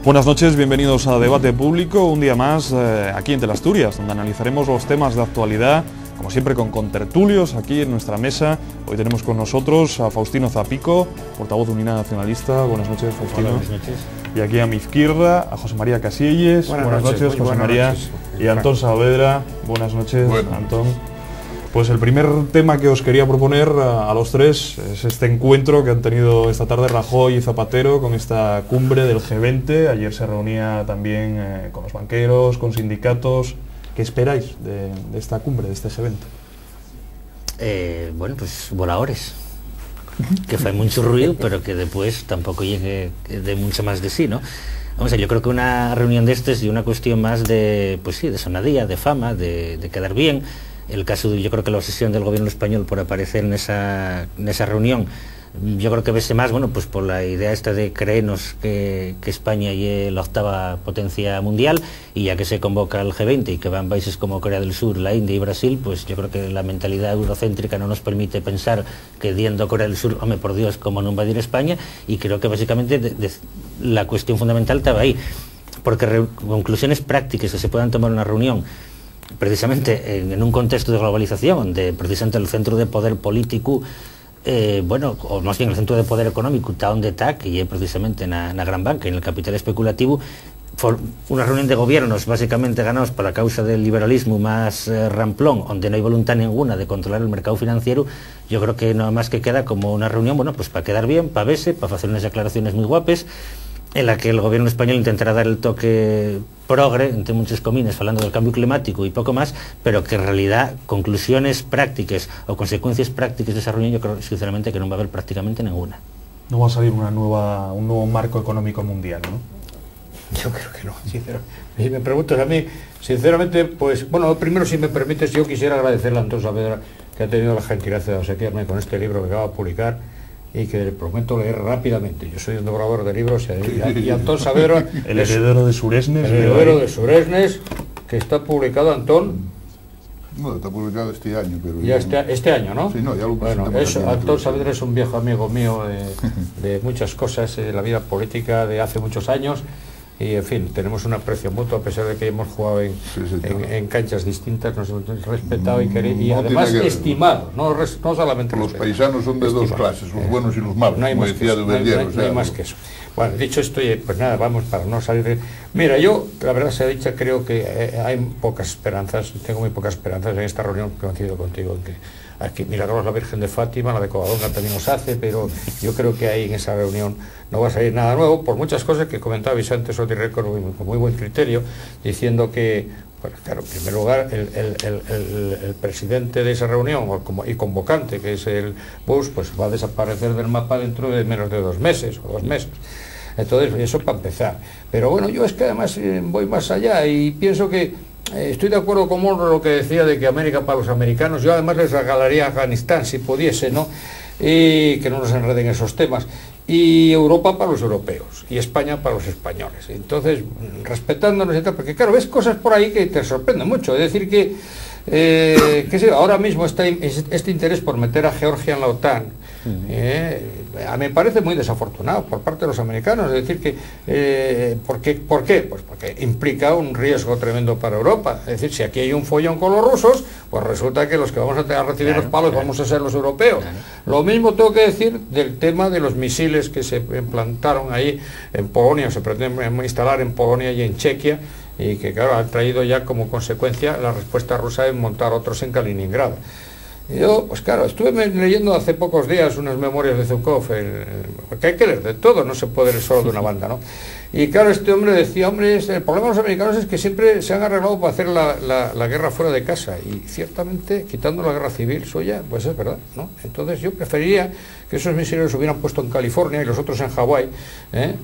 Buenas noches, bienvenidos a Debate Público, un día más aquí en Teleasturias, donde analizaremos los temas de actualidad, como siempre con contertulios aquí en nuestra mesa. Hoy tenemos con nosotros a Faustino Zapico, portavoz de Unidad Nacionalista. Buenas noches, Faustino. Hola, buenas noches. Y aquí a mi izquierda, a José María Casillas. Buenas noches, José María. Noches. Y a Antón Saavedra. Buenas noches, Antón. Pues el primer tema que os quería proponer a los tres es este encuentro que han tenido esta tarde Rajoy y Zapatero con esta cumbre del G20. Ayer se reunía también con los banqueros, con sindicatos. ¿Qué esperáis de esta cumbre, de este G20? Bueno, pues voladores. Que fue mucho ruido, pero que después tampoco llegue de mucho más de sí, ¿no? Vamos a ver, yo creo que una reunión de estas y una cuestión más de, pues sí, de sonadilla, de fama, de quedar bien. El caso, yo creo que la obsesión del gobierno español por aparecer en esa reunión, yo creo que vese más, bueno, pues por la idea esta de creernos que España es la octava potencia mundial, y ya que se convoca al G20 y que van países como Corea del Sur, la India y Brasil, pues yo creo que la mentalidad eurocéntrica no nos permite pensar que diendo Corea del Sur, hombre, por Dios, como no invadir España, y creo que básicamente la cuestión fundamental estaba ahí, porque conclusiones prácticas que se puedan tomar en una reunión, precisamente en un contexto de globalización, donde precisamente el centro de poder político, bueno, o más bien el centro de poder económico está donde está, que es precisamente en la gran banca, en el capital especulativo, una reunión de gobiernos básicamente ganados por la causa del liberalismo más ramplón, donde no hay voluntad ninguna de controlar el mercado financiero. Yo creo que nada más que queda como una reunión, bueno, pues para quedar bien, para verse, para hacer unas declaraciones muy guapes, en la que el gobierno español intentará dar el toque progre, entre muchas comillas, hablando del cambio climático y poco más, pero que en realidad conclusiones prácticas o consecuencias prácticas de esa reunión yo creo sinceramente que no va a haber prácticamente ninguna. No va a salir un nuevo marco económico mundial, ¿no? Yo creo que no, sinceramente. Si me preguntas a mí, sinceramente, pues, bueno, primero, si me permites, yo quisiera agradecerle a Antón Saavedra, que ha tenido la gentileza de obsequiarme con este libro que acaba de publicar, y que le prometo leer rápidamente. Yo soy un devorador de libros y Antón Saavedra, el heredero de Suresnes, el heredero de Suresnes, que está publicado, Antón. No, está publicado este año, pero ya este año, ¿no? Sí, no, ya lo bueno, Antón Saavedra es un viejo amigo mío de muchas cosas de la vida política de hace muchos años. Y en fin, tenemos un aprecio mutuo, a pesar de que hemos jugado en canchas distintas, nos hemos respetado y además estimado, no solamente los paisanos son de dos clases, los buenos y los malos, no hay como más decía que eso, Duverger, no hay más que eso. Bueno, dicho esto, pues nada, vamos para no salir de... Mira, yo, la verdad sea dicha, creo que hay pocas esperanzas, tengo muy pocas esperanzas en esta reunión, coincido contigo, en que aquí milagros la Virgen de Fátima, la de Covadonga también nos hace, pero yo creo que ahí en esa reunión no va a salir nada nuevo, por muchas cosas que comentaba Vicente Sotirre con muy buen criterio, diciendo que, bueno, claro, en primer lugar, el presidente de esa reunión y convocante, que es el Bush, pues va a desaparecer del mapa dentro de menos de 2 meses o 2 meses. Entonces, eso para empezar. Pero bueno, yo es que además voy más allá y pienso que estoy de acuerdo con Monroe lo que decía de que América para los americanos. Yo además les regalaría Afganistán si pudiese, ¿no? Y que no nos enreden esos temas. Y Europa para los europeos y España para los españoles. Entonces, respetándonos y tal, porque claro, ves cosas por ahí que te sorprenden mucho. Es decir que ahora mismo este interés por meter a Georgia en la OTAN me parece muy desafortunado por parte de los americanos. Es decir que ¿por qué? Pues porque implica un riesgo tremendo para Europa. Es decir, si aquí hay un follón con los rusos, pues resulta que los que vamos a recibir los palos vamos a ser los europeos. Lo mismo tengo que decir del tema de los misiles que se implantaron ahí en Polonia, se pretenden instalar en Polonia y en Chequia, y que claro, han traído ya como consecuencia la respuesta rusa en montar otros en Kaliningrado. Yo, pues claro, estuve leyendo hace pocos días unas memorias de Zhukov, porque hay que leer de todo, no se puede leer solo de una banda, ¿no? Y claro, este hombre decía, hombre, el problema de los americanos es que siempre se han arreglado para hacer la guerra fuera de casa, y ciertamente, quitando la guerra civil suya, pues es verdad, ¿no? Entonces yo preferiría que esos misiles los hubieran puesto en California y los otros en Hawái,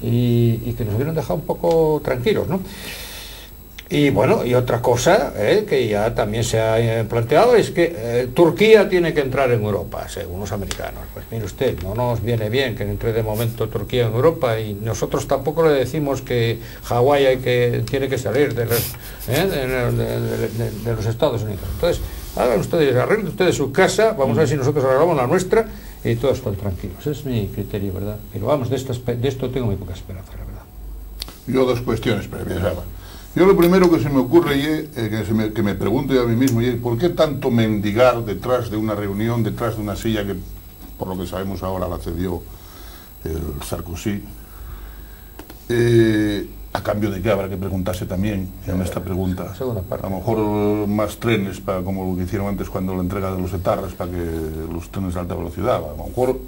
y que nos hubieran dejado un poco tranquilos, ¿no? Y bueno, y otra cosa que ya también se ha planteado es que Turquía tiene que entrar en Europa, según los americanos. Pues mire usted, no nos viene bien que entre de momento Turquía en Europa, y nosotros tampoco le decimos que Hawái tiene que salir de los Estados Unidos. Entonces, hagan ustedes, arreglen ustedes su casa, vamos a ver si nosotros arreglamos la nuestra y todos están tranquilos. Ese es mi criterio, ¿verdad? Pero vamos, de esto tengo muy poca esperanza, la verdad. Yo dos cuestiones previas. Yo lo primero que se me ocurre que me pregunto yo a mí mismo, ¿por qué tanto mendigar detrás de una reunión, detrás de una silla que, por lo que sabemos ahora, la cedió el Sarkozy? A cambio de que habrá que preguntarse también en esta pregunta, a lo mejor más trenes, como lo que hicieron antes cuando la entrega de los etarras, para que los trenes de alta velocidad, a lo mejor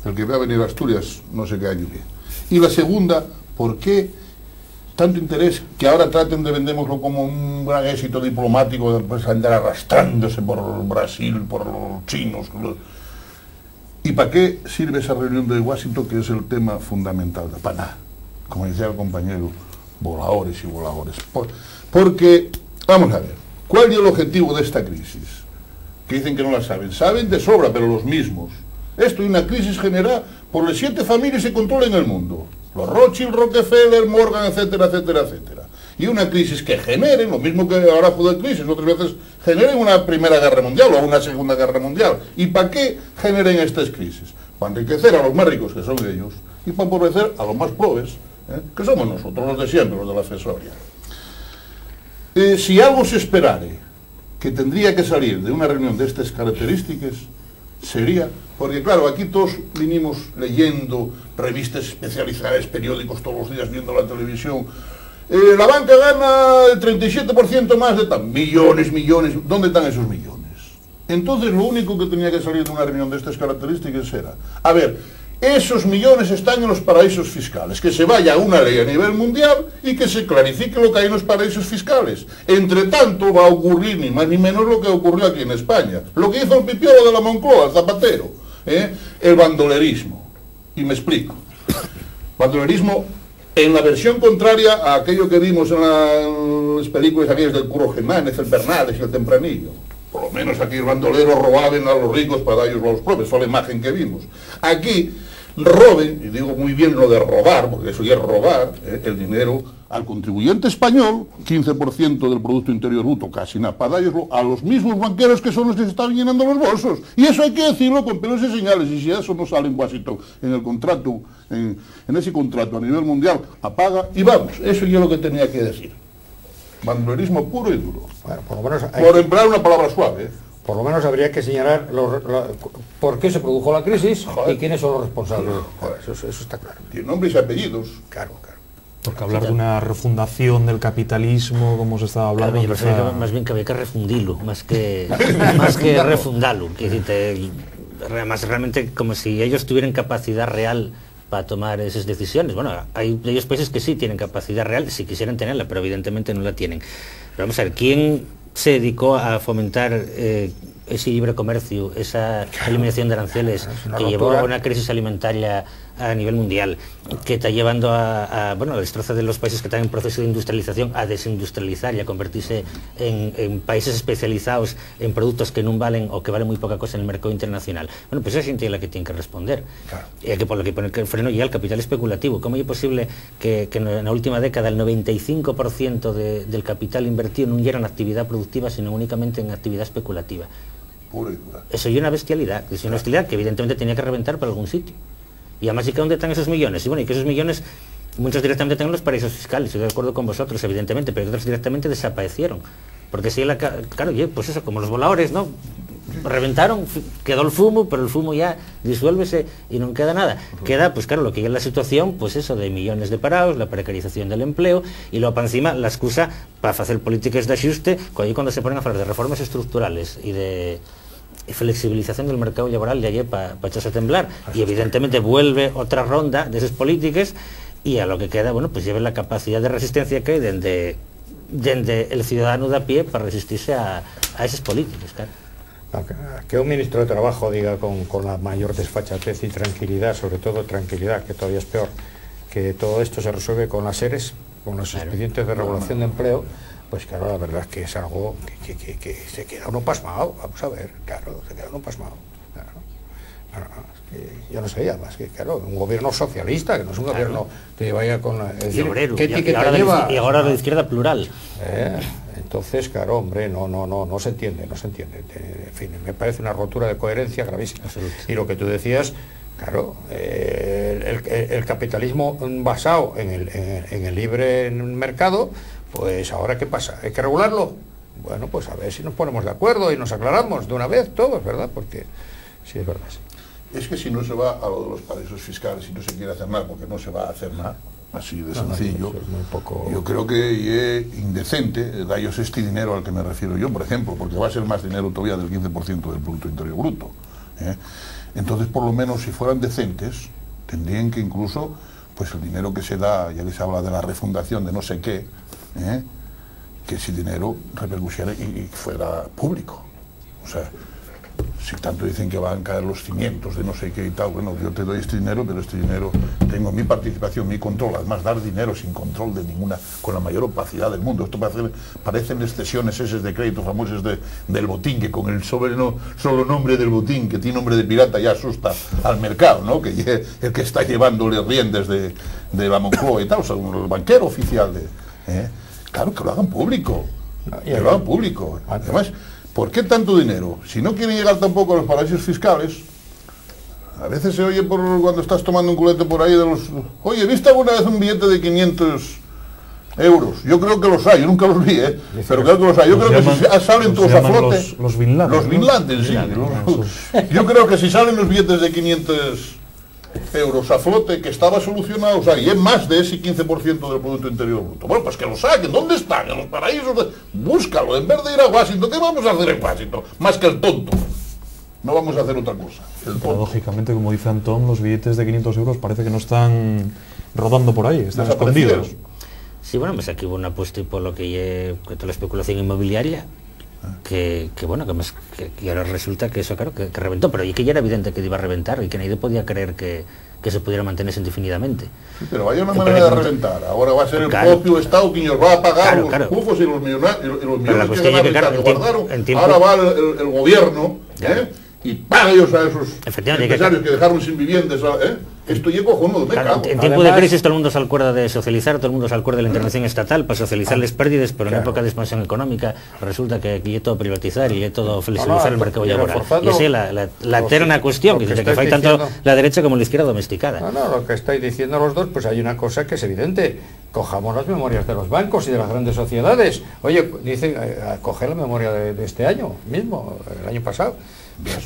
el que va a venir a Asturias no sé qué año viene. Y la segunda, ¿por qué tanto interés que ahora traten de vendémoslo como un gran éxito diplomático, después andar arrastrándose por Brasil, por los chinos? ¿Y para qué sirve esa reunión de Washington, que es el tema fundamental? Para nada, como decía el compañero, voladores y voladores. Porque, vamos a ver, ¿cuál es el objetivo de esta crisis? Que dicen que no la saben. Saben de sobra, pero los mismos. Esto es una crisis generada por las 7 familias que controlan el mundo. Los Rothschild, Rockefeller, Morgan, etcétera, etcétera, etcétera. Y una crisis que genere, lo mismo que ahora fue de crisis, otras veces generen una primera guerra mundial o una segunda guerra mundial. ¿Y para qué generen estas crisis? Para enriquecer a los más ricos, que son ellos, y para empobrecer a los más pobres, que somos nosotros, los de siempre, los de la accesoria. Si algo se esperare que tendría que salir de una reunión de estas características, sería, porque claro, aquí todos vinimos leyendo revistas especializadas, periódicos todos los días, viendo la televisión. La banca gana el 37% más de tal. Millones, millones. ¿Dónde están esos millones? Entonces lo único que tenía que salir de una reunión de estas características era, a ver, esos millones están en los paraísos fiscales, que se vaya una ley a nivel mundial y que se clarifique lo que hay en los paraísos fiscales. Entre tanto va a ocurrir ni más ni menos lo que ocurrió aquí en España, lo que hizo el pipiolo de la Moncloa, el Zapatero, el bandolerismo. Y me explico. Bandolerismo en la versión contraria a aquello que vimos en las películas aquellas del Curro Jiménez, el Bernales y el Tempranillo. Por lo menos aquí los bandoleros robaban a los ricos para darles a los pobres, fue la imagen que vimos. Aquí roben, y digo muy bien lo de robar, porque eso ya es robar, el dinero al contribuyente español, 15% del Producto Interior Bruto, casi nada, para darlo a los mismos banqueros que son los que se están llenando los bolsos. Y eso hay que decirlo con pelos y señales, y si eso no sale en Washington, en el contrato, en ese contrato a nivel mundial, apaga, y vamos, eso ya es lo que tenía que decir. Bandolerismo puro y duro. Bueno, por lo menos por emplear una palabra suave. Por lo menos habría que señalar por qué se produjo la crisis. Joder. Y quiénes son los responsables. Joder, eso está claro. Tiene nombres y apellidos. Claro. Porque hablar de una refundación del capitalismo, como se estaba hablando... Claro, yo pensaba que más bien que había que refundirlo, más que refundarlo. Además, realmente como si ellos tuvieran capacidad real para tomar esas decisiones. Bueno, hay de ellos países que sí tienen capacidad real, si quisieran tenerla, pero evidentemente no la tienen. Pero vamos a ver, ¿quién se dedicó a fomentar ese libre comercio, esa eliminación de aranceles que llevó a una crisis alimentaria a nivel mundial, que está llevando a la destroza de los países que están en proceso de industrialización a desindustrializar y a convertirse en países especializados en productos que no valen o que valen muy poca cosa en el mercado internacional? Bueno, pues esa gente es la que tiene que responder. Claro. Y hay que poner el freno ya al capital especulativo. ¿Cómo es posible que en la última década el 95% del capital invertido no era en actividad productiva, sino únicamente en actividad especulativa? Eso es una bestialidad, es una bestialidad que evidentemente tenía que reventar por algún sitio. Y además, ¿y que dónde están esos millones? Y bueno, y que esos millones, muchos directamente están en los paraísos fiscales, estoy de acuerdo con vosotros, evidentemente, pero otros directamente desaparecieron. Porque si claro, pues eso, como los voladores, ¿no? Reventaron, quedó el fumo, pero el fumo ya disuélvese y no queda nada. Queda, pues claro, lo que ya es la situación, pues eso, de millones de parados, la precarización del empleo, y luego para encima la excusa para hacer políticas de ajuste, cuando se ponen a hablar de reformas estructurales y de flexibilización del mercado laboral de ayer para echarse a temblar, y evidentemente vuelve otra ronda de esas políticas, y a lo que queda, bueno, pues lleva la capacidad de resistencia que hay desde el ciudadano de a pie para resistirse a esas políticas, claro. Que un ministro de Trabajo diga con la mayor desfachatez y tranquilidad, sobre todo tranquilidad, que todavía es peor, que todo esto se resuelve con las ERES, con los expedientes de regulación de empleo, pues claro, la verdad es que es algo que se queda uno pasmado. Vamos a ver, claro, se queda uno pasmado. Claro, yo no sé, además que claro, un gobierno socialista, que no es un gobierno que vaya con... y obrero, y ahora de izquierda plural. Entonces, claro, hombre, no se entiende. En fin, me parece una rotura de coherencia gravísima. Absoluto. Y lo que tú decías, Claro, el capitalismo basado en el libre mercado, pues ahora ¿qué pasa? ¿Hay que regularlo? Bueno, pues a ver si nos ponemos de acuerdo y nos aclaramos de una vez todos, ¿verdad? Porque sí, es verdad. Sí. Es que si no se va a lo de los paraísos fiscales, si no se quiere hacer nada, porque no se va a hacer nada, así de sencillo, yo creo que es indecente darles este dinero al que me refiero yo, por ejemplo, porque va a ser más dinero todavía del 15% del Producto Interior Bruto. Entonces, por lo menos, si fueran decentes, tendrían que incluso, pues el dinero que se da, ya que se habla de la refundación de no sé qué, que ese dinero repercutiera y fuera público. O sea, si tanto dicen que van a caer los cimientos de no sé qué y tal, bueno, yo te doy este dinero, pero este dinero tengo mi participación, mi control. Además, dar dinero sin control de ninguna, con la mayor opacidad del mundo. Esto parecen excesiones esas de crédito famosas del botín, que con el solo nombre del botín, que tiene nombre de pirata, ya asusta al mercado, ¿no? Que el que está llevándole riendas de la Moncloa y tal, o sea, el banquero oficial claro, que lo hagan público. Que lo hagan público. Además, ¿por qué tanto dinero? Si no quieren llegar tampoco a los paraísos fiscales, a veces se oye cuando estás tomando un culete por ahí de los... Oye, ¿viste alguna vez un billete de 500 euros? Yo creo que los hay, yo nunca los vi, pero creo que los hay. Yo creo que si salen todos a flote... Los Bin Laden. Los Bin Laden, sí. Yo creo que si salen los billetes de 500 euros a flote, que estaba solucionado, o sea, y es más de ese 15% del Producto Interior Bruto. Bueno, pues que lo saquen. ¿Dónde están? En los paraísos. Búscalo. En vez de ir a Washington, ¿qué vamos a hacer en Washington? Más que el tonto. No vamos a hacer otra cosa. Paradójicamente, como dice Antón, los billetes de 500 euros parece que no están rodando por ahí, están escondidos. Sí, bueno, pues aquí hubo una apuesta por lo que toda la especulación inmobiliaria, que ahora resulta que eso, claro, que reventó, pero y que ya era evidente que iba a reventar y que nadie podía creer que se pudiera mantenerse indefinidamente. Sí, pero vaya una manera de reventar. Ahora va a ser el propio Estado quien nos va a pagar los pufos y los millones que guardaron. Ahora va el gobierno y paga ellos a esos empresarios que dejaron sin viviendas. Esto llega cojonudo, en tiempo de crisis todo el mundo se acuerda de socializar, todo el mundo se acuerda de la intervención estatal para socializar las pérdidas, pero en época de expansión económica resulta que aquí es todo privatizar y es todo flexibilizar el mercado laboral. Y esa es la eterna cuestión, que hay tanto la derecha como la izquierda domesticada. No, lo que estáis diciendo los dos, pues hay una cosa que es evidente. Cojamos las memorias de los bancos y de las grandes sociedades. Oye, dicen, coger la memoria de este año mismo, el año pasado.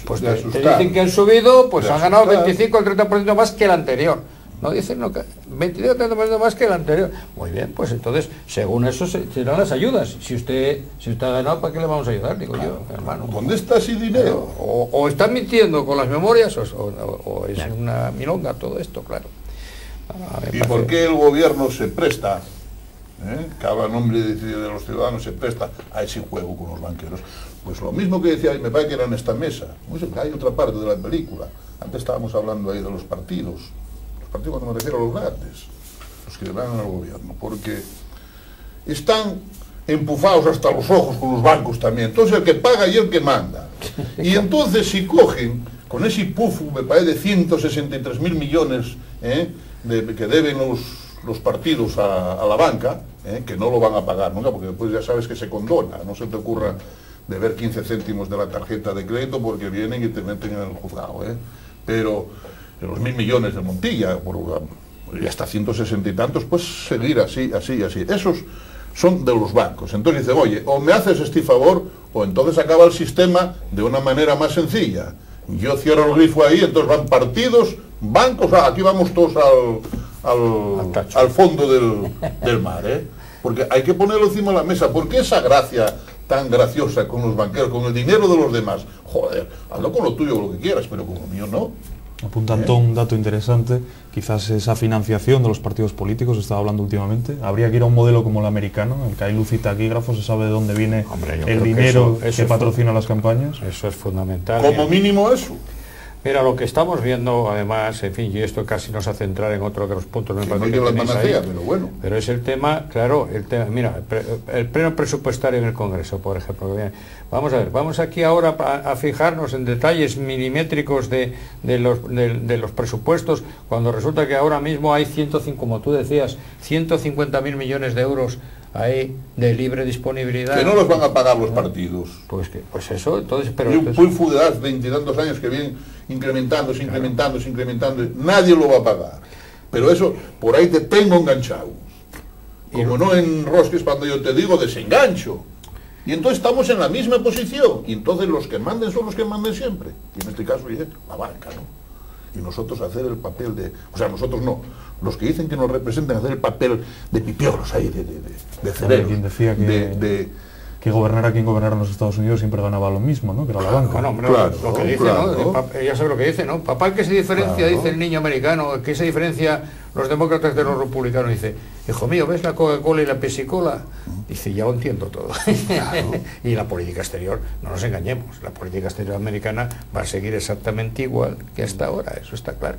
Pues te dicen que han subido, pues han ganado 25 o 30% más que el anterior. No dicen 22 o 30% más que el anterior. Muy bien, pues entonces, según eso serán las ayudas. Si usted ha ganado, ¿para qué le vamos a ayudar? Digo yo, hermano. ¿Dónde está ese dinero? O están mintiendo con las memorias o es una milonga todo esto, claro. ¿Y por qué el gobierno se presta? Cada nombre de los ciudadanos se presta a ese juego con los banqueros. Pues lo mismo que decía, me parece que era en esta mesa. Hay otra parte de la película. Antes estábamos hablando ahí de los partidos. Los partidos, cuando me refiero a los grandes, los que ganan al gobierno, porque están empufados hasta los ojos con los bancos también. Entonces el que paga y el que manda. Y entonces si cogen con ese pufo, me parece, de 163.000 millones que deben los partidos a la banca, que no lo van a pagar nunca, porque después ya sabes que se condona. No se te ocurra de ver 15 céntimos de la tarjeta de crédito porque vienen y te meten en el juzgado. Pero los 1.000 millones de Montilla, y hasta 160 y tantos, pues seguir así. Esos son de los bancos. Entonces dice, oye, o me haces este favor, o entonces acaba el sistema de una manera más sencilla. Yo cierro el grifo ahí, entonces van partidos, bancos, aquí vamos todos al fondo del mar, porque hay que ponerlo encima de la mesa. ¿Por qué esa gracia tan graciosa con los banqueros, con el dinero de los demás? Joder, hazlo con lo tuyo o lo que quieras, pero con lo mío no. Apunta Antón un dato interesante, quizás esa financiación de los partidos políticos, se estaba hablando últimamente. Habría que ir a un modelo como el americano, en el que hay luz y taquígrafo, se sabe de dónde viene el dinero que patrocina las campañas. Eso es fundamental. Como mínimo eso. Mira, lo que estamos viendo, además, en fin, y esto casi nos hace entrar en otro de los puntos, pero es el tema, claro, mira, el pleno presupuestario en el Congreso, por ejemplo. Vamos a ver, vamos aquí ahora a fijarnos en detalles milimétricos de los presupuestos, cuando resulta que ahora mismo hay como tú decías, 150.000 millones de euros ahí de libre disponibilidad. Que no los van a pagar los partidos. Pues eso, entonces... Pero y un PUIFU de hace 20 y tantos años que vienen incrementándose, nadie lo va a pagar. Pero eso, por ahí te tengo enganchado. Como no enrosques cuando yo te digo, desengancho. Y entonces estamos en la misma posición. Y entonces los que manden son los que manden siempre. Y en este caso es la banca, ¿no? Y nosotros hacer el papel de... O sea, nosotros no. Los que dicen que nos representan hacer el papel de pipiolos ahí, de cerebros. Quien decía que gobernara quien gobernara en los Estados Unidos siempre ganaba lo mismo, ¿no? Que era la banca. Bueno, hombre, lo que dice, ¿no? Ya sabe lo que dice, ¿no? Papá, ¿qué se diferencia? Dice el niño americano, ¿qué se diferencia los demócratas de los republicanos? Dice, hijo mío, ¿ves la Coca-Cola y la Pepsi-Cola? Dice, ya lo entiendo todo. Y la política exterior, no nos engañemos, la política exterior americana va a seguir exactamente igual que hasta ahora, eso está claro.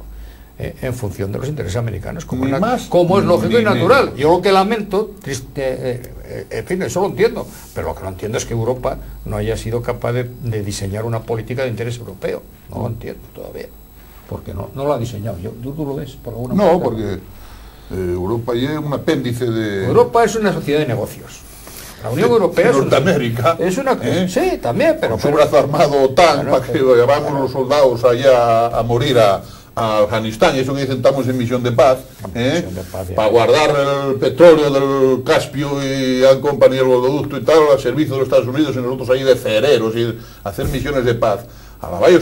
En función de los intereses americanos, como es lógico y natural. Yo lo que lamento, en fin, eso lo entiendo, pero lo que no entiendo es que Europa no haya sido capaz de diseñar una política de interés europeo. No lo entiendo todavía, porque no lo ha diseñado. ¿Tú lo ves? Por alguna manera? Porque Europa ya es un apéndice de... Europa es una sociedad de negocios. La Unión Europea Norteamérica es una... Sí, también, pero... Con su brazo armado OTAN, para que llevamos los soldados allá a morir a Afganistán, y eso que dicen estamos en misión de paz, para guardar el petróleo del Caspio y al compañía del gasoducto y tal, al servicio de los Estados Unidos, y nosotros ahí de cereros y hacer misiones de paz. A la vaya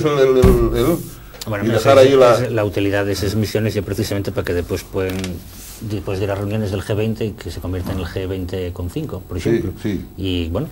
y dejar ahí la utilidad de esas misiones, y precisamente para que después de las reuniones del G20 y que se convierta en el G20,5, por ejemplo. Sí. Y bueno,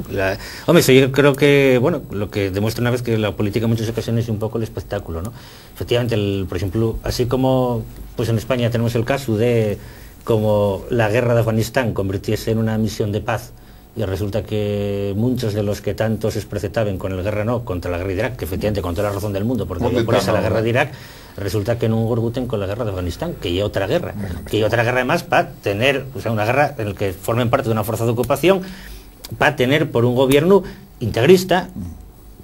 hombre, eso yo creo que, bueno, lo que demuestra una vez que la política en muchas ocasiones es un poco el espectáculo, ¿no? Efectivamente, por ejemplo, así como pues en España tenemos el caso de como la guerra de Afganistán convirtiese en una misión de paz, y resulta que muchos de los que tanto se expresetaban con el guerra no, contra la guerra de Irak, que efectivamente con toda la razón del mundo, porque pones a la guerra de Irak, resulta que no gorbuten con la guerra de Afganistán, que hay otra guerra, además para tener, o sea, una guerra en la que formen parte de una fuerza de ocupación, para tener por un gobierno integrista,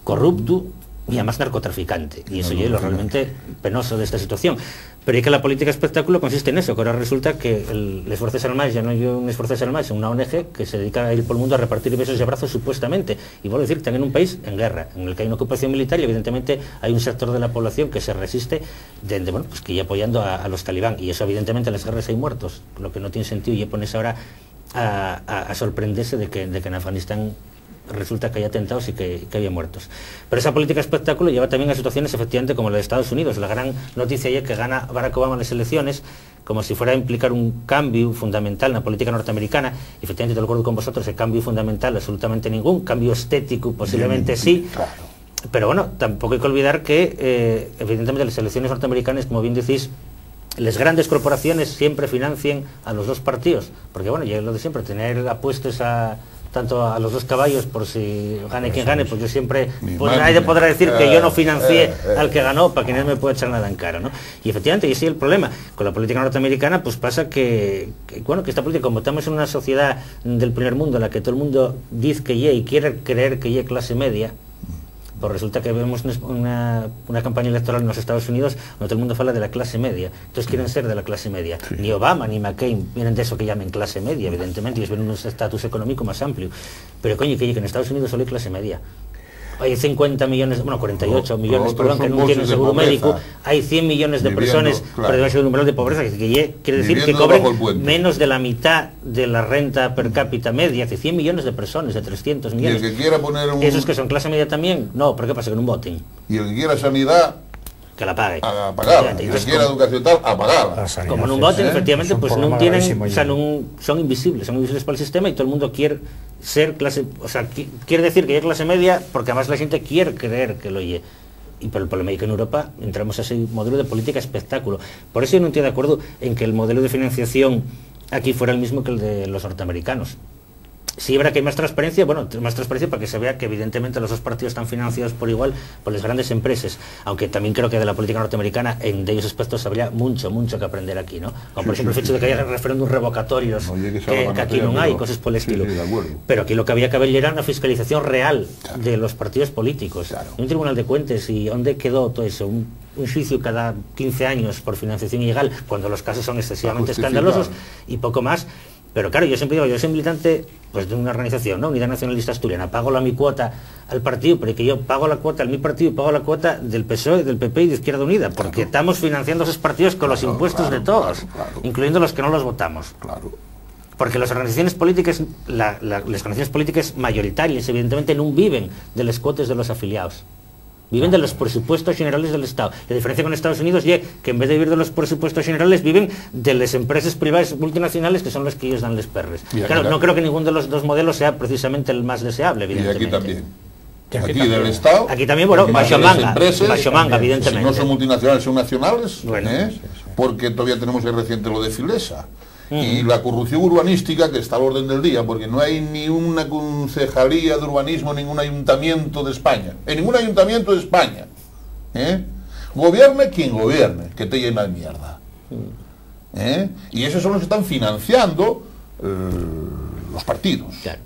corrupto y además narcotraficante. Y eso ya es lo realmente penoso de esta situación. Pero es que la política espectáculo consiste en eso, que ahora resulta que el Esfuerzos Armados ya no hay un Esfuerzos Armados, es una ONG que se dedica a ir por el mundo a repartir besos y abrazos supuestamente. Y vuelvo a decir, están en un país en guerra, en el que hay una ocupación militar, y evidentemente hay un sector de la población que se resiste, bueno, pues que ya apoyando a los talibán. Y eso evidentemente en las guerras hay muertos, lo que no tiene sentido, y pones ahora a sorprenderse de que en Afganistán resulta que hay atentados y que haya muertos. Pero esa política espectáculo lleva también a situaciones efectivamente como la de Estados Unidos. La gran noticia ayer que gana Barack Obama las elecciones, como si fuera a implicar un cambio fundamental en la política norteamericana. Y efectivamente, te lo acuerdo con vosotros, el cambio fundamental absolutamente ningún, cambio estético posiblemente sí, claro. Pero bueno, tampoco hay que olvidar que evidentemente las elecciones norteamericanas, como bien decís, las grandes corporaciones siempre financian a los dos partidos, porque bueno, ya es lo de siempre, tener apuestos tanto a los dos caballos, por si gane quien gane, pues yo siempre, pues nadie podrá decir que yo no financié al que ganó, para que nadie me pueda echar nada en cara, ¿no? Y efectivamente, y ese es el problema, con la política norteamericana, pues pasa que esta política, como estamos en una sociedad del primer mundo, en la que todo el mundo dice que y quiere creer que es clase media, pues resulta que vemos una campaña electoral en los Estados Unidos donde todo el mundo habla de la clase media. Entonces quieren ser de la clase media. Sí. Ni Obama ni McCain vienen de eso que llamen clase media, evidentemente, y es un estatus económico más amplio. Pero coño, que en Estados Unidos solo hay clase media. Hay 50 millones, bueno, 48 millones, perdón, que no tienen seguro médico. Hay 100 millones de personas por debajo del umbral de pobreza, que quiere decir que cobren menos de la mitad de la renta per cápita media, que 100 millones de personas, de 300 millones. Y el que quiera poner ¿Esos que son clase media también? No, ¿por qué pasa? Que no voten. Y el que quiera sanidad... que la pague. A pagarla. Y el que quiera educación tal, a pagarla. Como no voten, efectivamente, pues no tienen... O sea, son invisibles para el sistema, y todo el mundo quiere ser clase... O sea, quiere decir que es clase media, porque además la gente quiere creer que lo oye. Y por el problema es que en Europa entramos a ese modelo de política espectáculo. Por eso yo no estoy de acuerdo en que el modelo de financiación aquí fuera el mismo que el de los norteamericanos. Sí, habrá que hay más transparencia, bueno, más transparencia para que se vea que evidentemente los dos partidos están financiados por igual por las grandes empresas, aunque también creo que de la política norteamericana en de ellos aspectos habría mucho que aprender aquí, ¿no? Como por ejemplo el hecho de que haya referéndum revocatorios, que aquí no hay, cosas por el estilo. Pero aquí lo que había que haber era una fiscalización real de los partidos políticos, un tribunal de cuentas. ¿Y dónde quedó todo eso? Un juicio cada 15 años por financiación ilegal, cuando los casos son excesivamente escandalosos, y poco más. Pero claro, yo siempre digo, yo soy militante pues de una organización, ¿no? Unidad Nacionalista Asturiana, pago mi cuota al partido, pero que yo pago la cuota al mi partido y pago la cuota del PSOE, del PP y de Izquierda Unida, porque estamos financiando esos partidos con los impuestos de todos, incluyendo los que no los votamos. Porque las organizaciones políticas, las organizaciones políticas mayoritarias, evidentemente, no viven de los cuotes de los afiliados. Viven de los presupuestos generales del Estado. La diferencia con Estados Unidos es que en vez de vivir de los presupuestos generales, viven de las empresas privadas multinacionales que son las que ellos dan les perres. Claro, no creo que ninguno de los dos modelos sea precisamente el más deseable, evidentemente. Y aquí también. Aquí del Estado. Aquí también, bueno, bajo manga, evidentemente. Si no son multinacionales, son nacionales, bueno, porque todavía tenemos el reciente lo de Filesa. Y la corrupción urbanística, que está al orden del día, porque no hay ni una concejalía de urbanismo en ningún ayuntamiento de España. En ningún ayuntamiento de España. Gobierne quien gobierne, que te llena de mierda. Y esos son los que están financiando los partidos. Claro.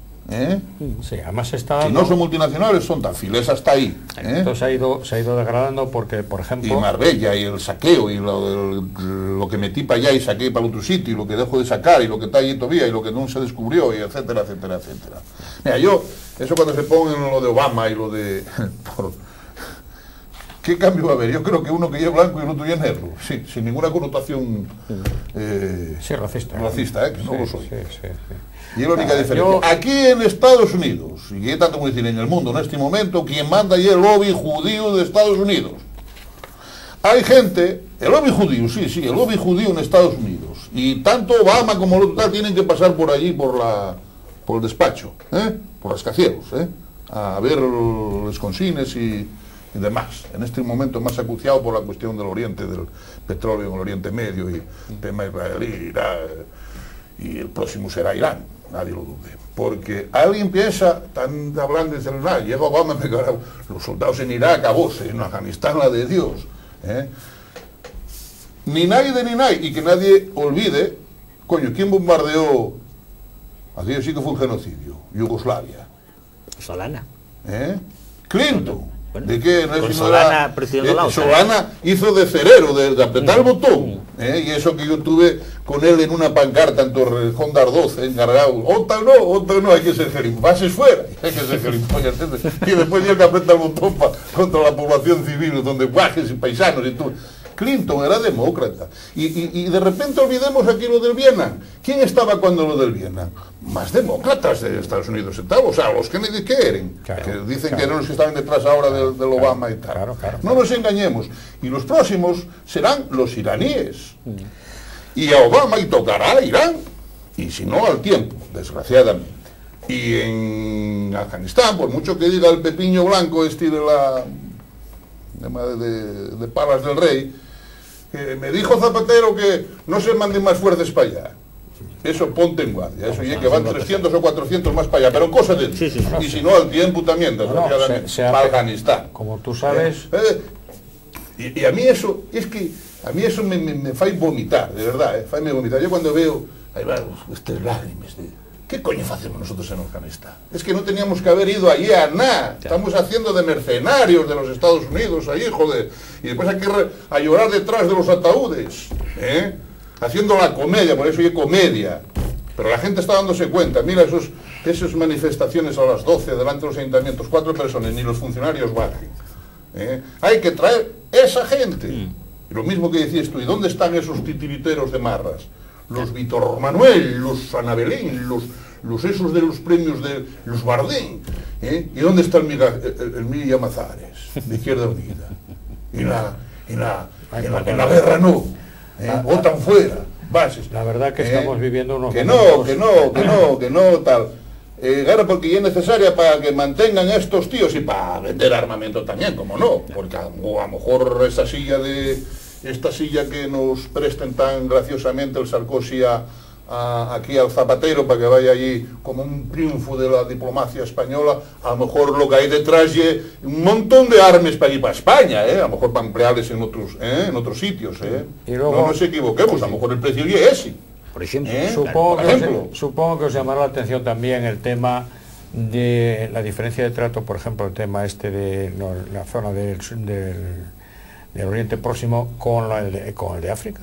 Sí, además está si no son multinacionales, son tan Filesa hasta ahí. Entonces se ha ido degradando porque, por ejemplo... Y Marbella, y el saqueo, y lo que metí para allá y saqué para otro sitio, y lo que dejo de sacar, y lo que está ahí todavía, y lo que no se descubrió, y etcétera, etcétera, etcétera. Mira, eso cuando se pongan lo de Obama y lo de... ¿Qué cambio va a haber? Yo creo que uno que lleve blanco y el otro lleve negro, sí, sin ninguna connotación racista, que no lo soy. Y es la única diferencia. Aquí en Estados Unidos, y hay tanto como decir en el mundo en este momento, quien manda ya el lobby judío de Estados Unidos. Hay gente, el lobby judío, el lobby judío en Estados Unidos. Y tanto Obama como el otro tal tienen que pasar por allí, por el despacho, por rascacielos, a ver los consines y demás. En este momento más acuciado por la cuestión del Oriente, del petróleo en el Oriente Medio, y el tema israelí, y el próximo será Irán. Nadie lo dude, porque alguien piensa, están hablando de nada, llega Obama, me cago, los soldados en Irak, a vos, en Afganistán, la de Dios, ni nadie, y que nadie olvide, coño, ¿quién bombardeó? Aquello sí que fue un genocidio, Yugoslavia. Solana. Clinton. Bueno, ¿De qué? No es Solana, Solana hizo de cerero, de apretar el botón. Y eso que yo tuve con él en una pancarta en Torrejón de Ardoz, encargado. Otra no, hay que ser gilipollas. Bases fuera, hay que ser gilipollas. Y después ya que aprieta el botón contra la población civil, donde guajes y paisanos y todo. Clinton era demócrata. Y de repente olvidemos aquí lo del Vietnam. ¿Quién estaba cuando lo del Vietnam? Más demócratas de Estados Unidos. O sea, los Kennedy que eran. Claro, que dicen que eran los que estaban detrás ahora del Obama y tal. No nos engañemos. Y los próximos serán los iraníes. Y a Obama y tocará a Irán. Y si no, al tiempo, desgraciadamente. Y en Afganistán, por mucho que diga el pepiño blanco este de Palas del Rey, que me dijo Zapatero que no se manden más fuerzas para allá. Eso ponte en guardia, eso ya que van 300 o 400 más para allá, pero cosa de... y si no, al tiempo también, para Afganistán. Como tú sabes... Y a mí eso, es que a mí eso me fai vomitar, de verdad, faime vomitar. Yo cuando veo, ahí van estas lágrimas de... ¿Qué coño hacemos nosotros en Afganistán? Es que no teníamos que haber ido allí a nada. Estamos haciendo de mercenarios de los Estados Unidos, ahí, joder. Y después hay que a llorar detrás de los ataúdes, haciendo la comedia, por eso hay comedia. Pero la gente está dándose cuenta. Mira esas manifestaciones a las 12 delante de los ayuntamientos, 4 personas, ni los funcionarios bajen. Hay que traer esa gente. Y lo mismo que decías tú, ¿y dónde están esos titiriteros de marras? Los Víctor Manuel, los Anabelín, los esos de los premios de los Bardén, ¿y dónde está el Miguel Amazares, de Izquierda Unida? En la guerra no, votan fuera, bases. La verdad que estamos viviendo unos... Que no, tal. Guerra porque ya es necesaria para que mantengan a estos tíos y para vender armamento también, como no, porque a lo mejor esta silla que nos presten tan graciosamente el Sarkozy aquí al Zapatero para que vaya allí como un triunfo de la diplomacia española, a lo mejor lo que hay detrás es un montón de armas para ir para España, a lo mejor para emplearles en otros sitios. Y luego, no nos equivoquemos, a lo mejor el precio es ese. Por ejemplo, supongo que os llamará la atención también el tema de la diferencia de trato, por ejemplo, el tema de la zona del Oriente Próximo con el de África.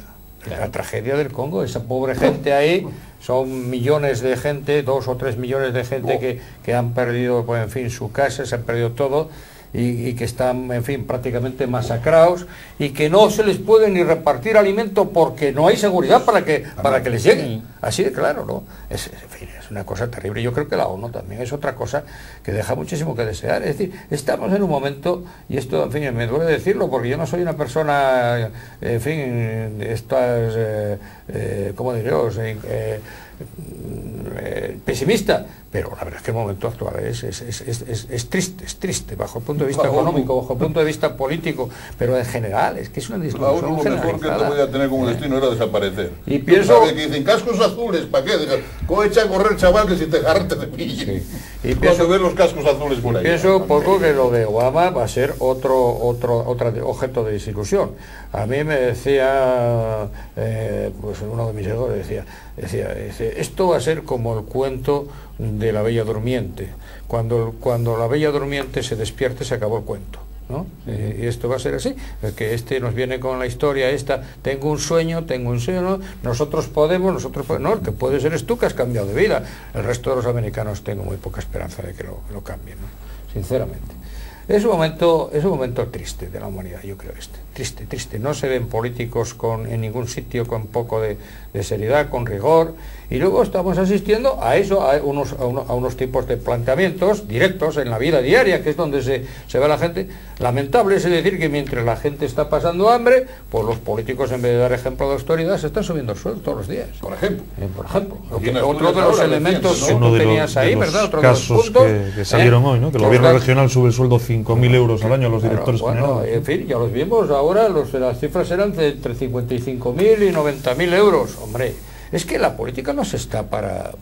la tragedia del Congo, esa pobre gente ahí, son millones de gente, 2 o 3 millones de gente que han perdido, pues, en fin, su casa, se han perdido todo, y que están, en fin, prácticamente masacrados, y que no se les puede ni repartir alimento porque no hay seguridad para que les lleguen. Así de claro, ¿no? En fin, es una cosa terrible. Yo creo que la ONU también es otra cosa que deja muchísimo que desear. Es decir, estamos en un momento, y esto, en fin, me duele decirlo porque yo no soy una persona, en fin, estas, ¿cómo diríamos? Pesimista, pero la verdad es que el momento actual es triste, bajo el punto de vista económico, bajo el punto de vista político, pero en general, es que es una discusión lo mejor que te voy a tener como destino era desaparecer. Y pienso que dicen cascos azules, ¿para qué? Echa a correr, chaval, que si te agarran te pillen. Sí. Y pienso ver los cascos azules por ahí. Pienso un poco que lo de Obama va a ser otro objeto de discusión. A mí me decía, pues uno de mis hijos decía, esto va a ser como el cuento de la Bella Durmiente. Cuando la Bella Durmiente se despierte, se acabó el cuento, ¿no? Y esto va a ser así, que nos viene con la historia esta, tengo un sueño, nosotros podemos, no, el que puede ser es tú que has cambiado de vida. El resto de los americanos tengo muy poca esperanza de que lo cambien, ¿no? Sinceramente. Es un momento triste de la humanidad, yo creo triste. No se ven políticos en ningún sitio con poco de seriedad, con rigor, y luego estamos asistiendo a eso, a unos tipos de planteamientos directos en la vida diaria, que es donde se ve a la gente. Lamentable es decir que mientras la gente está pasando hambre, pues los políticos, en vez de dar ejemplo de austeridad, se están subiendo el sueldo todos los días. Por ejemplo. Otro de los elementos que tú tenías ahí, ¿verdad? Otro casos de los puntos, que salieron hoy, ¿no? Que el gobierno regional sube el sueldo 5.000 euros al año a los directores generales. En fin, ya los vimos ahora, las cifras eran de entre 55.000 y 90.000 euros. Hombre, es que la política no se está para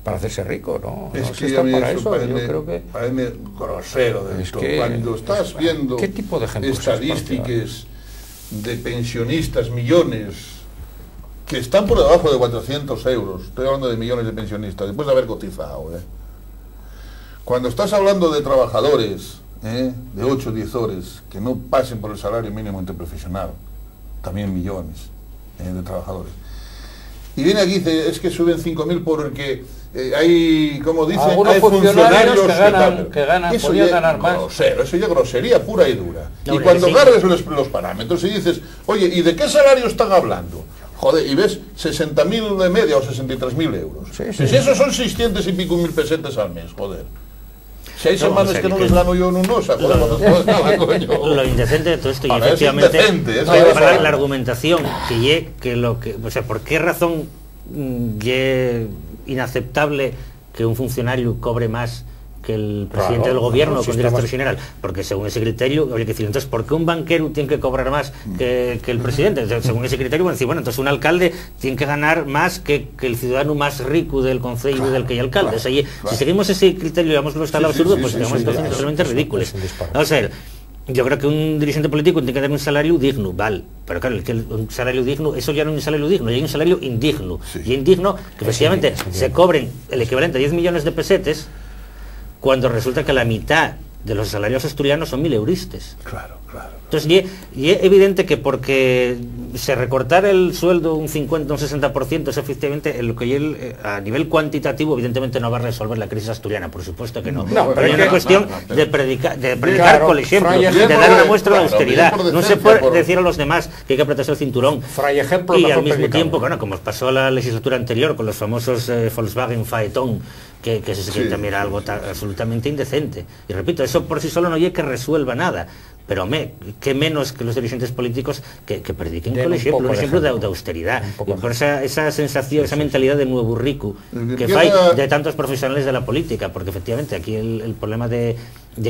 hacerse rico, ¿no? Es no que se está para eso. Parece, yo creo que parece grosero de esto. Cuando estás viendo ¿qué tipo de estadísticas de pensionistas, millones, que están por debajo de 400 euros, estoy hablando de millones de pensionistas, después de haber cotizado, cuando estás hablando de trabajadores, de 8 o 10 horas, que no pasen por el salario mínimo interprofesional, también millones de trabajadores. Y viene aquí y dice, es que suben 5.000 porque hay, como dice, hay funcionarios que podían ganar más. Grosero, eso ya grosería pura y dura. No, y cuando agarres los parámetros y dices, oye, ¿y de qué salario están hablando? Joder, y ves 60.000 de media o 63.000 euros. Sí. Si esos son 600 y pico mil pesetas al mes, joder. Si hay semanas que no les gano yo en un osa, lo indecente de todo esto, y efectivamente la argumentación o sea, ¿por qué razón es inaceptable que un funcionario cobre más que el presidente del gobierno con director general? Porque según ese criterio, habría que decir, entonces, ¿por qué un banquero tiene que cobrar más que el presidente? Según ese criterio, bueno, decir, bueno, entonces un alcalde tiene que ganar más que el ciudadano más rico del concello del que hay alcalde. O sea, si seguimos ese criterio, digamos, hasta el absurdo, pues digamos situaciones totalmente ridículas. O sea, yo creo que un dirigente político tiene que tener un salario digno, vale, pero claro, un salario digno, eso ya no es un salario digno, ya hay un salario indigno. Y indigno que efectivamente se cobren el equivalente a 10 millones de pesetes, cuando resulta que la mitad de los salarios asturianos son 1.000 euristes. Claro. Entonces, y es evidente que porque se recortar el sueldo un 50 o un 60%, es efectivamente lo que a nivel cuantitativo, evidentemente no va a resolver la crisis asturiana, por supuesto que no. Pero hay una cuestión de predicar con el ejemplo, de dar una muestra de austeridad. No se puede decir a los demás que hay que apretarse el cinturón. Y al mismo tiempo, bueno, como pasó la legislatura anterior con los famosos Volkswagen Phaeton, que también era algo absolutamente indecente. Y repito, eso por sí solo no hay que resuelva nada. Pero qué menos que los dirigentes políticos que prediquen con el ejemplo de austeridad. Y por esa sensación, esa mentalidad de nuevo rico que hay de tantos profesionales de la política, porque efectivamente aquí el problema de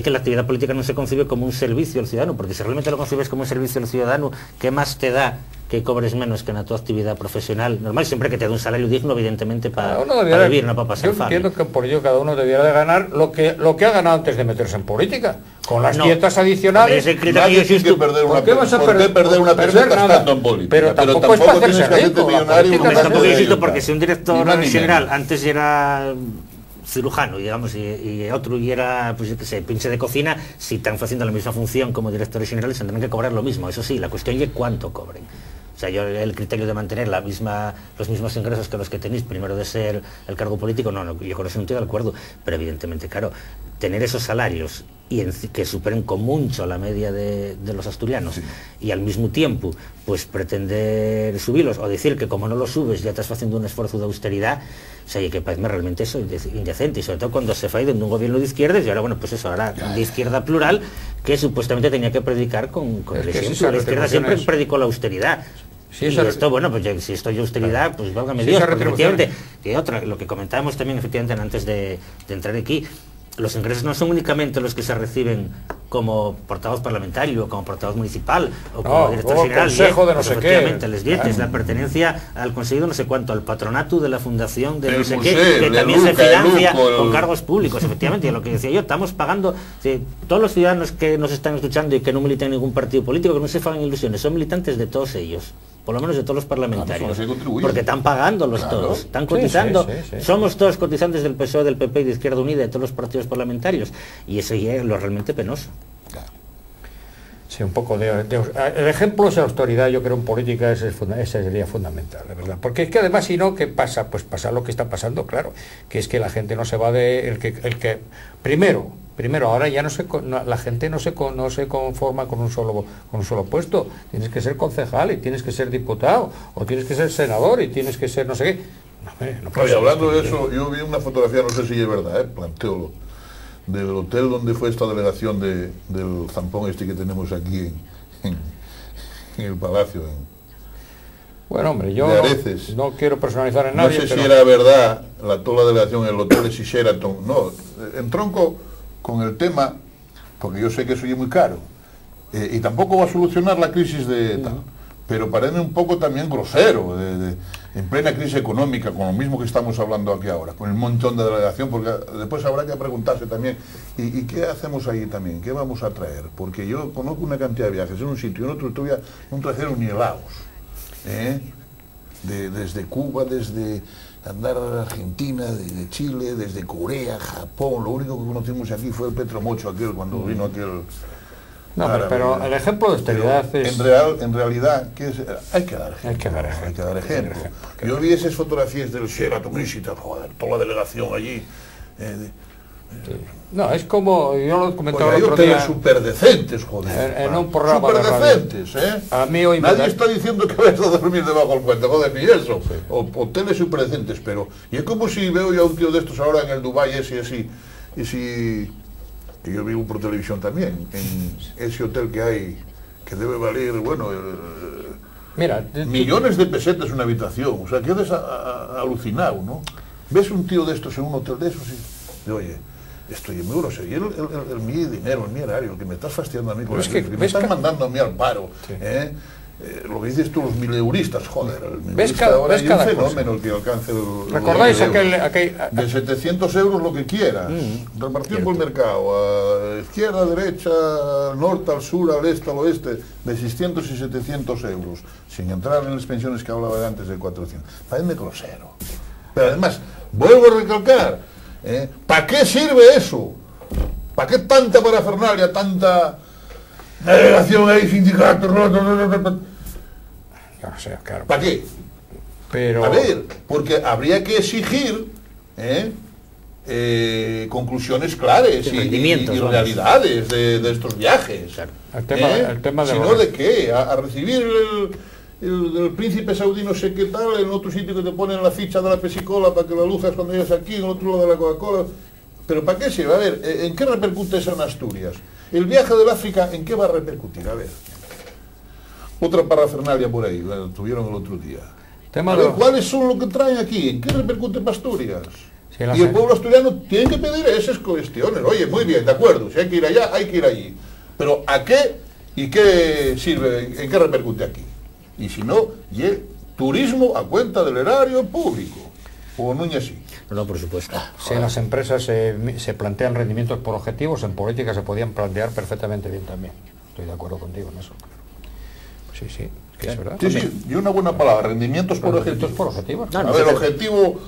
que la actividad política no se concibe como un servicio al ciudadano, porque si realmente lo concibes como un servicio al ciudadano, ¿qué más te da que cobres menos que en tu actividad profesional normal, siempre que te dé un salario digno, evidentemente, para vivir, no para pasar fama? Yo entiendo que por ello cada uno debiera de ganar lo que ha ganado antes de meterse en política, con las dietas adicionales. Nadie tiene que perder una peseta estando en política, pero tampoco es para hacerse rico. Tampoco insisto, porque si un director general antes era cirujano, digamos, y otro y era, pues yo qué sé, pinche de cocina, si están haciendo la misma función como directores generales tendrán que cobrar lo mismo. Eso sí, la cuestión es cuánto cobren. O sea, yo el criterio de mantener los mismos ingresos que los que tenéis primero de ser el cargo político, no, yo con eso no estoy de acuerdo, pero evidentemente, claro, tener esos salarios y que superen con mucho la media de los asturianos, y al mismo tiempo pues pretender subirlos o decir que como no los subes ya estás haciendo un esfuerzo de austeridad, o sea, y que parece realmente eso indecente, y sobre todo cuando se fue de un gobierno de izquierdas y ahora, bueno, pues eso, ahora de izquierda plural, que supuestamente tenía que predicar con el ejemplo. La izquierda siempre predicó la austeridad. Sí, y esto, bueno, pues si esto es austeridad, pues válgame Dios, porque efectivamente, y otra, lo que comentábamos también efectivamente antes de entrar aquí, los ingresos no son únicamente los que se reciben como portavoz parlamentario, como portavoz municipal o como director general, consejo de no sé qué, les dietes, la pertenencia al conseguido no sé cuánto, al patronato de la fundación de no sé qué, que también se financia con cargos públicos, efectivamente, y lo que decía yo, estamos pagando, todos los ciudadanos que nos están escuchando y que no militan en ningún partido político, que no se hagan ilusiones, son militantes de todos ellos, por lo menos de todos los parlamentarios, porque están pagándolos todos, están cotizando, somos todos cotizantes del PSOE, del PP y de Izquierda Unida, de todos los partidos parlamentarios, y eso ya es lo realmente penoso. Sí, un poco el ejemplo es la austeridad, yo creo en política ese sería fundamental, de verdad, porque es que además si no, ¿qué pasa? Pues pasa lo que está pasando, claro, que es que la gente no se va de el que primero ahora ya la gente no se conforma con un solo puesto, tienes que ser concejal y tienes que ser diputado o tienes que ser senador y tienes que ser no sé qué. Oye, hablando de eso, yo vi una fotografía, no sé si es verdad, planteolo, del hotel donde fue esta delegación del zampón este que tenemos aquí en el Palacio. Bueno, hombre, yo no quiero personalizar en nadie. No sé si era verdad toda la delegación en el hotel de Sheraton. No, en tronco con el tema, porque yo sé que eso es muy caro, y tampoco va a solucionar la crisis de tal, pero parece un poco también grosero, en plena crisis económica, con lo mismo que estamos hablando aquí ahora, con el montón de delegación, porque después habrá que preguntarse también, ¿y qué hacemos ahí también? ¿Qué vamos a traer? Porque yo conozco una cantidad de viajes en un sitio y en otro todavía no trajeron ni helados, desde Cuba, desde andar a Argentina, de Chile, desde Corea, Japón, lo único que conocimos aquí fue el Petromocho aquel, cuando vino aquel... No, pero el ejemplo de austeridad es... En realidad, hay que dar ejemplo. Yo vi esas fotografías del Sheraton, joder, toda la delegación allí. No, es como, yo lo comentaba el otro día, súper decentes, joder. En un programa súper decentes, A mí hoy nadie está diciendo que vayas a dormir debajo del puente, joder, ni eso. Sí. Hoteles súper decentes, pero... Y es como si veo yo a un tío de estos ahora en el Dubái, que yo vivo por televisión también, en ese hotel que hay, que debe valer, bueno, millones de pesetas una habitación, o sea, quedas alucinado, ¿no? Ves un tío de estos en un hotel de esos y oye, estoy muy grosero, y mi dinero, mi erario, el que me estás fastidiando a mí, con que me estás mandando a mí al paro, lo que dices tú, los mileuristas, joder, ahora hay un fenómeno que alcance ¿recordáis aquel de 700 euros lo que quieras, repartido por el mercado, a izquierda, a derecha, al norte, al sur, al este, al oeste, de 600 y 700 euros, sin entrar en las pensiones que hablaba de antes de 400? Parece grosero. Pero además, vuelvo a recalcar, ¿para qué sirve eso? ¿Para qué tanta parafernalia, tanta... delegación ahí, sindicatos, yo no sé, claro. ¿Para qué? Pero... A ver, porque habría que exigir conclusiones claras y realidades de estos viajes. Claro. El tema de si no, ¿de qué? A recibir el príncipe saudí no sé qué tal, en otro sitio que te ponen la ficha de la pesicola para que la lujas cuando llegas aquí, en otro lado de la Coca-Cola. ¿Pero para qué sirve? A ver, ¿en qué repercute eso en Asturias? El viaje del África, ¿en qué va a repercutir? A ver. Otra parafernalia por ahí, la tuvieron el otro día. A ver, ¿cuáles son lo que traen aquí? ¿En qué repercute para Asturias? Sí, y el pueblo asturiano tiene que pedir esas cuestiones. Oye, muy bien, de acuerdo, si hay que ir allá, hay que ir allí. Pero ¿a qué y qué sirve? ¿En qué repercute aquí? Y si no, y el turismo a cuenta del erario público. O no es así. No, por supuesto. Si en las empresas se plantean rendimientos por objetivos, en política se podían plantear perfectamente bien también. Estoy de acuerdo contigo en eso. Sí, que es verdad. Sí, y una buena palabra, rendimientos por objetivos. A ver, objetivo...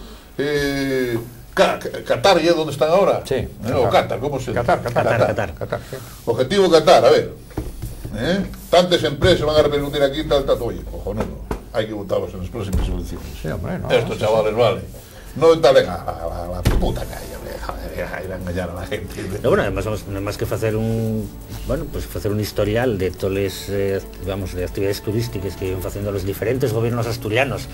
Qatar, ¿ya dónde están ahora? Sí. O Qatar, ¿cómo se llama? Qatar. Sí. Objetivo Qatar, a ver. Tantas empresas van a repercutir aquí, tal, oye, cojonudo, hay que votarlos en las próximas elecciones. Sí, hombre, no. Estos chavales, vale. No tal a la puta calle, ir a engañar a la gente. No, bueno, además no más que hacer un historial de todas las de actividades turísticas que iban haciendo los diferentes gobiernos asturianos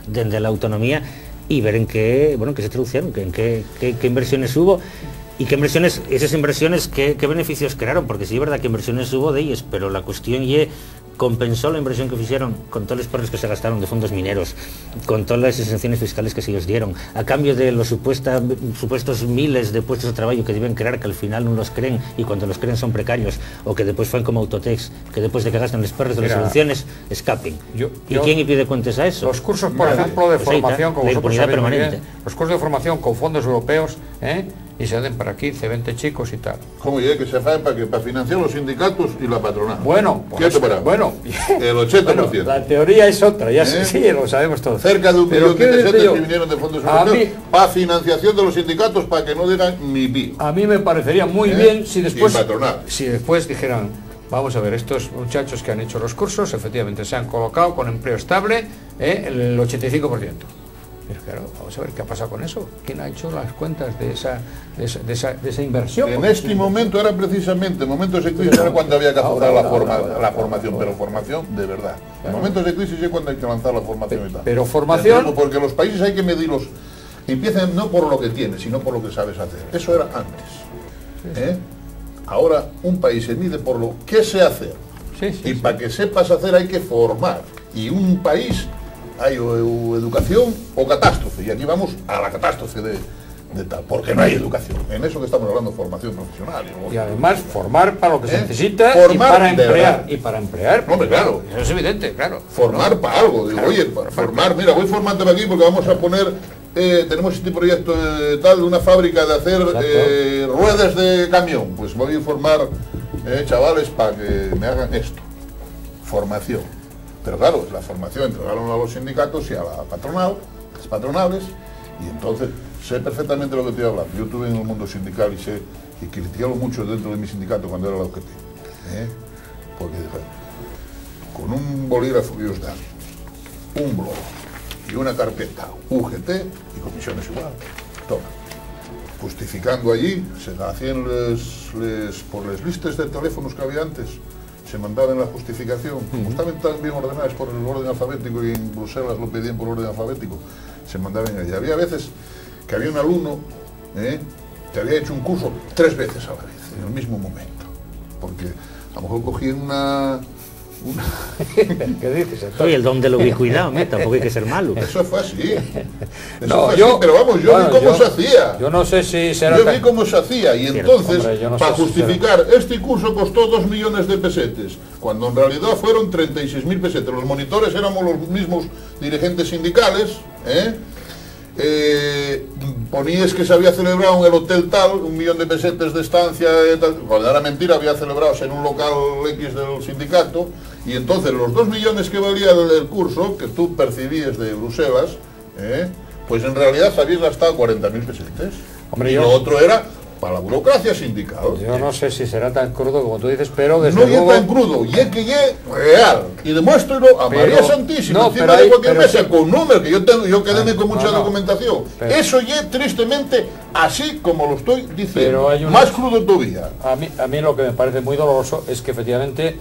desde la autonomía y ver en qué se traducieron, en qué inversiones hubo y qué inversiones, esas inversiones, qué beneficios crearon, porque sí es verdad que inversiones hubo de ellos, pero la cuestión es compensó la inversión que hicieron con todos los perros que se gastaron de fondos mineros, con todas las exenciones fiscales que se les dieron, a cambio de los supuestos miles de puestos de trabajo que deben crear, que al final no los creen y cuando los creen son precarios, o que después fue como Autotex, que después de que gastan los perros de las subvenciones, escapen. ¿Y quién pide cuentas a eso? Los cursos, por ejemplo, de formación, como vosotros sabéis muy bien, los cursos de formación con fondos europeos, y se hacen para 15, 20 chicos y tal. ¿Cómo ya que se hacen para financiar los sindicatos y la patronal? Bueno, el 80%. Bueno, la teoría es otra, ya sí, lo sabemos todos. Cerca de 1.000.000 de pesetas que vinieron de fondos europeos para financiación de los sindicatos, para que no digan ni pío. A mí me parecería muy bien si después dijeran, vamos a ver, estos muchachos que han hecho los cursos, efectivamente se han colocado con empleo estable, el 85%. Pero claro, vamos a ver qué ha pasado con eso. ¿Quién ha hecho las cuentas de esa inversión? En este momento era precisamente, momentos de crisis era cuando había que lanzar la formación, pero formación de verdad. En momentos de crisis es cuando hay que lanzar la formación y tal. Pero formación... Porque los países hay que medirlos, empiezan no por lo que tienes, sino por lo que sabes hacer. Eso era antes. Ahora un país se mide por lo que sé hacer. Y para que sepas hacer hay que formar. Y un país... hay o educación o catástrofe, y aquí vamos a la catástrofe de tal, porque no hay educación. En eso que estamos hablando, formación profesional. Y además formar para lo que se necesita y para emplear. Hombre, claro. Eso es evidente, claro. Formar para algo. Digo, oye, formar, mira, voy formándome aquí porque vamos a poner, tenemos este proyecto tal, de una fábrica de hacer ruedas de camión. Pues voy a formar chavales para que me hagan esto. Formación. Pero claro, la formación entregaron a los sindicatos y a la patronal, a las patronales, y entonces sé perfectamente lo que estoy hablando. Yo estuve en el mundo sindical y sé, y criticaron mucho dentro de mi sindicato cuando era la UGT. Porque con un bolígrafo que os dan, un blog y una carpeta UGT y comisiones igual, toma. Justificando allí, se hacían por las listas de teléfonos que había antes, se mandaban la justificación, como estaban tan bien ordenadas por el orden alfabético y en Bruselas lo pedían por orden alfabético, se mandaban allí. Había veces que había un alumno que había hecho un curso 3 veces a la vez, en el mismo momento, porque a lo mejor cogían una... ¿Qué dices? Oye, el don de la ubicuidad, tampoco hay que ser malo. Eso fue así. Pero vamos, yo vi cómo se hacía. Yo no sé si será... Yo vi cómo se hacía y entonces, para justificar, este curso costó 2 millones de pesetes, cuando en realidad fueron 36.000 pesetes. Los monitores éramos los mismos dirigentes sindicales, poníais que se había celebrado en el hotel tal, 1 millón de pesetes de estancia, tal, cuando era mentira, había celebrado en un local X del sindicato, y entonces los 2 millones que valía el curso, que tú percibías de Bruselas, pues en realidad habías gastado 40.000 pesetes. Hombre, y lo otro era para la burocracia sindical. Yo no sé si será tan crudo como tú dices, pero desde luego... No es tan crudo, y es que es real. Y demuéstralo a María Santísima, encima de cualquier mesa, con números que yo quedé con mucha documentación. Eso es tristemente así como lo estoy diciendo, más crudo todavía. A mí lo que me parece muy doloroso es que efectivamente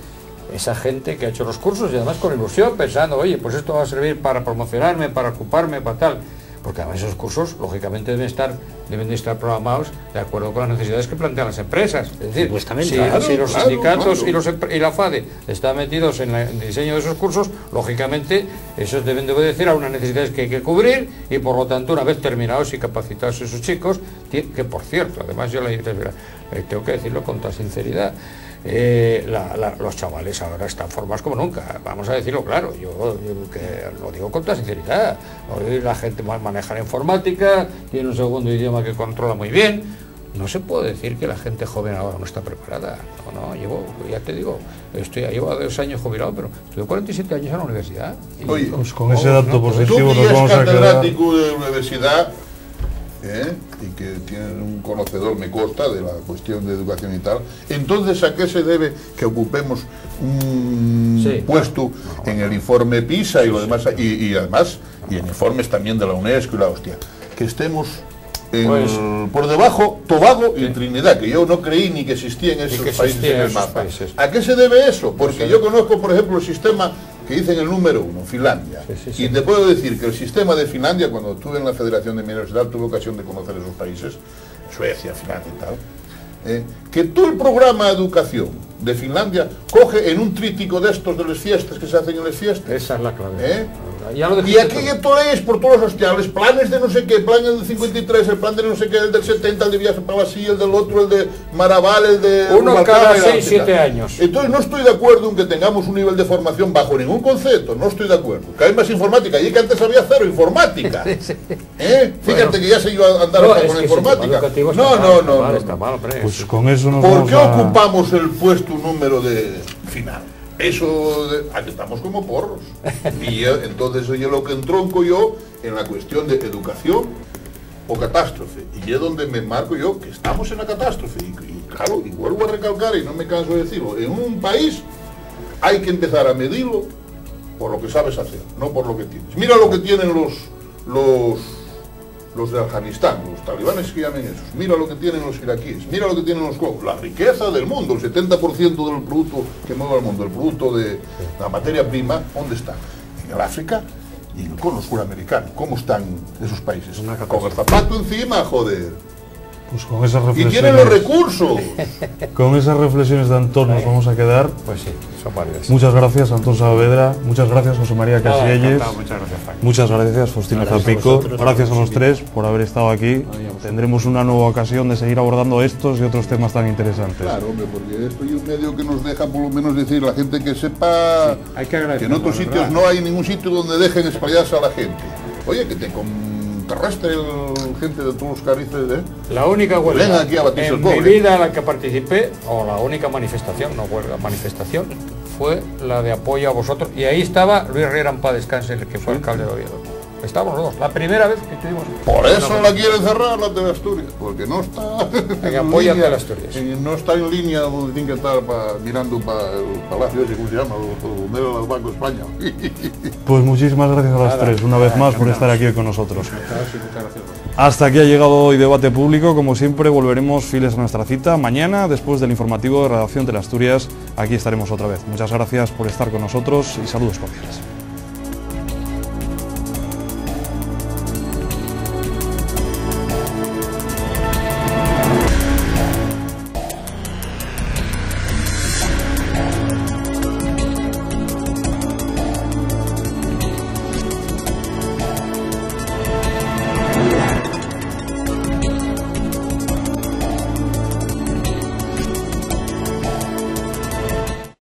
esa gente que ha hecho los cursos, y además con ilusión, pensando, oye, pues esto va a servir para promocionarme, para ocuparme, para tal... Porque además esos cursos, lógicamente, deben de estar programados de acuerdo con las necesidades que plantean las empresas. Es decir, si los sindicatos y la FADE están metidos en el diseño de esos cursos, lógicamente, esos deben de obedecer a unas necesidades que hay que cubrir y, por lo tanto, una vez terminados y capacitados esos chicos, que, por cierto, además yo tengo que decirlo con toda sinceridad, los chavales ahora están formados como nunca, vamos a decirlo claro, yo que lo digo con toda sinceridad. Hoy la gente maneja la informática, tiene un segundo idioma que controla muy bien. No se puede decir que la gente joven ahora no está preparada. No, ya te digo, llevo 2 años jubilado, pero estuve 47 años en la universidad. Oye, pues con ese dato positivo nos vamos a quedar. Tú catedrático de universidad, y que tiene un conocedor, me consta, de la cuestión de educación y tal. Entonces, ¿a qué se debe que ocupemos un puesto en el informe PISA y lo demás, y además, y en informes también de la UNESCO y la hostia? Que estemos por debajo Tobago y Trinidad, que yo no creí ni que existían esos países en el mapa. ¿A qué se debe eso? Porque yo conozco, por ejemplo, el sistema que dicen el número 1, Finlandia. Y te puedo decir que el sistema de Finlandia, cuando estuve en la Federación de mi universidad, tuve ocasión de conocer esos países, Suecia, Finlandia y tal, que todo el programa de educación de Finlandia coge en un trítico de estos de las fiestas que se hacen en las fiestas. Esa es la clave. Y aquí tú lees por todos los hospitales, planes de no sé qué, plan del 53, el plan de no sé qué, el del 70, el de viaje para la silla, el del otro, el de Maraval, el de... Uno cada 6-7 años. Entonces no estoy de acuerdo en que tengamos un nivel de formación bajo ningún concepto, no estoy de acuerdo. Que hay más informática, y que antes había cero informática. Fíjate que ya se iba a andar hasta con la informática. No. Está mal, pues con eso nos ¿por qué ocupamos el puesto número de final? Eso, aquí estamos como porros. Y entonces oye lo que entronco yo en la cuestión de educación o catástrofe. Y es donde me marco yo que estamos en la catástrofe. Y claro, y vuelvo a recalcar, y no me canso de decirlo, en un país hay que empezar a medirlo por lo que sabes hacer, no por lo que tienes. Mira lo que tienen los de Afganistán, los talibanes que llamen esos, mira lo que tienen los iraquíes, mira lo que tienen los juegos, la riqueza del mundo, el 70% del producto que mueve al mundo, el producto de la materia prima, ¿dónde está? En el África y con los suramericanos. ¿Cómo están esos países? Con el zapato encima, joder. Pues con esas reflexiones... Y tienen los recursos. Con esas reflexiones de Antón nos vamos a quedar. Pues sí, son varias. Muchas gracias, Antón Saavedra. Muchas gracias, José María Casielles. Muchas gracias, Frank. Muchas gracias, Faustino Zapico. Gracias a los tres por haber estado aquí. Tendremos una nueva ocasión de seguir abordando estos y otros temas tan interesantes. Claro, hombre, porque esto es un medio que nos deja por lo menos decir la gente que sepa hay que en otros sitios no hay ningún sitio donde dejen espallarse a la gente. Oye, que te contraste gente de todos los carices, La única huelga aquí a batirse en el pobre. mi vida en la que participé, o la única manifestación, no huelga, manifestación, fue la de apoyo a vosotros. Y ahí estaba Luis Riera, en paz descanse, el que fue alcalde de Oviedo. Estábamos los dos, la primera vez que tuvimos... Por eso la quieren cerrar, la de Asturias, porque no está en apoyo a la Asturias. No está en línea donde tiene que estar mirando para el palacio ese, ¿cómo se llama? Donde era el Banco de España. Pues muchísimas gracias a los tres, una vez más, por estar aquí con nosotros. Hasta aquí ha llegado hoy Debate Público. Como siempre, volveremos fieles a nuestra cita. Mañana, después del informativo de Redacción de Asturias, aquí estaremos otra vez. Muchas gracias por estar con nosotros y saludos cordiales.